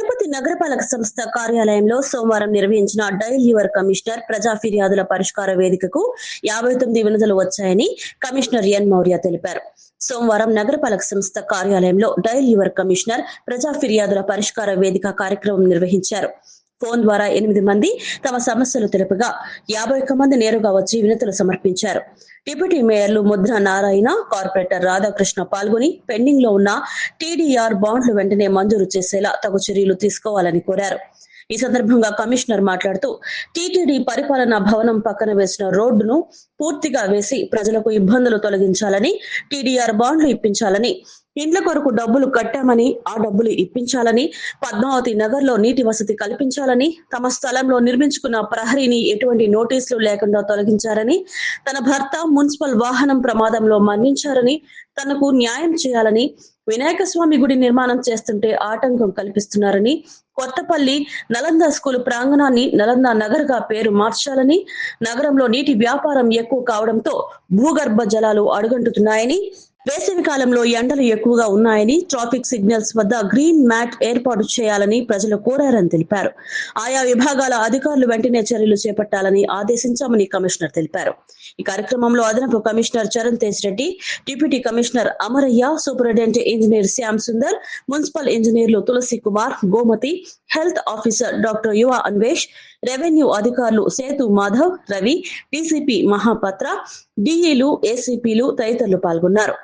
తిరుపతి నగరపాలక సంస్థ కార్యాలయంలో సోమవారం నిర్వహించిన డయల్ యువర్ కమిషనర్ ప్రజా ఫిర్యాదుల పరిష్కార వేదికకు 59 వినతులు వచ్చాయని కమిషనర్ ఎన్ మౌర్య తెలిపారు. సోమవారం నగరపాలక సంస్థ కార్యాలయంలో డయల్ యువర్ కమిషనర్ ప్రజా ఫిర్యాదుల పరిష్కార వేదిక కార్యక్రమం నిర్వహించారు. ఫోన్ ద్వారా 8 మంది తమ సమస్యలు తెలుపగా 51 మంది నేరుగా వచ్చి వినతులు సమర్పించారు. డిప్యూటీ మేయర్లు ముద్ర నారాయణ, కార్పొరేటర్ రాధాకృష్ణ పాల్గొని పెండింగ్ లో ఉన్న టీడీఆర్ బాండ్లు వెంటనే మంజూరు చేసేలా తగు చర్యలు తీసుకోవాలని కోరారు. ఈ సందర్భంగా కమిషనర్ మాట్లాడుతూ టీటీడీ పరిపాలనా భవనం పక్కన వేసిన రోడ్డును పూర్తిగా వేసి ప్రజలకు ఇబ్బందులు తొలగించాలని, టీడీఆర్ బాండ్లు ఇప్పించాలని, ఇండ్ల కొరకు డబ్బులు కట్టామని ఆ డబ్బులు ఇప్పించాలని, పద్మావతి నగర్ లో నీటి వసతి కల్పించాలని, తమ స్థలంలో నిర్మించుకున్న ప్రహరీని ఎటువంటి నోటీసులు లేకుండా తొలగించారని, తన భర్త మున్సిపల్ వాహనం ప్రమాదంలో మరణించారని, తనకు న్యాయం చేయాలని, వినాయక స్వామి గుడి నిర్మాణం చేస్తుంటే ఆటంకం కల్పిస్తున్నారని, కొత్తపల్లి నలంద స్కూల్ ప్రాంగణాన్ని నలంద నగర్ గా పేరు మార్చాలని, నగరంలో నీటి వ్యాపారం ఎక్కువ కావడంతో భూగర్భ జలాలు అడుగంటుతున్నాయని, వేసవి కాలంలో ఎండలు ఎక్కువగా ఉన్నాయని, ట్రాఫిక్ సిగ్నల్స్ వద్ద గ్రీన్ మ్యాట్ ఏర్పాటు చేయాలని ప్రజలు కోరారని తెలిపారు. ఆయా విభాగాల అధికారులు వెంటనే చర్యలు చేపట్టాలని ఆదేశించామని కమిషనర్ తెలిపారు. ఈ కార్యక్రమంలో అదనపు commissioner Charan Tej Reddy, deputy commissioner Amaraiah, superintendent engineer Shyam Sundar, municipal ఇంజనీర్లు Tulasi Kumar, Gomathi, health officer doctor Yuva Anvesh, revenue అధికారులు సేతు మాధవ్, రవి, డీసీపీ మహాపత్ర, డిఈలు, ఏసీపీలు తదితరులు పాల్గొన్నారు.